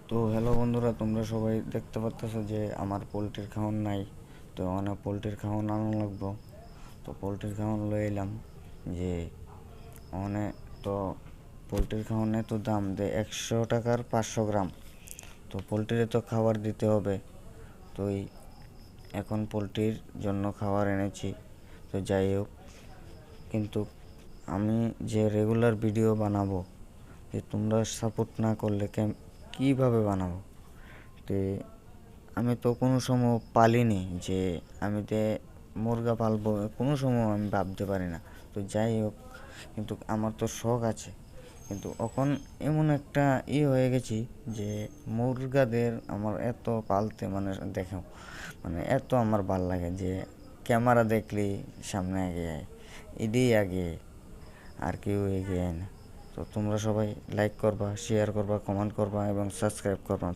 তো হ্যালো বন্ধুরা, তোমরা সবাই দেখতে পাচ্তেছো যে আমার পোলট্রির খাওয়ান নাই। তো অনেক পোলট্রির খাওয়ান আনা লাগবো। তো পোলট্রির খাওয়ান লই এলাম যে অনেক। তো পোলট্রির খাওয়ানে তো দাম দেয় 100 টাকার 500 গ্রাম। তো পোলট্রিরে তো খাবার দিতে হবে। তো এখন পোলট্রির জন্য খাবার এনেছি। তো যাই হোক, কিন্তু আমি যে রেগুলার ভিডিও বানাবো, যে তোমরা সাপোর্ট না করলে কীভাবে বানাবো? তো আমি তো কোনো সময় পালিনি যে আমি মুরগা পালবো, কোনো সময় আমি ভাবতে পারি না। তো যাই হোক, কিন্তু আমার তো শখ আছে। কিন্তু এখন এমন একটা হয়ে গেছি যে মুরগাদের আমার এত পালতে দেখো, এত আমার ভাল লাগে যে ক্যামেরা দেখলেই সামনে আগে যায়, এদিই আগে, আর কেউ এগিয়ে আয় না। তো তোমরা সবাই লাইক করবা, শেয়ার করবা, কমেন্ট করবা এবং সাবস্ক্রাইব করবা।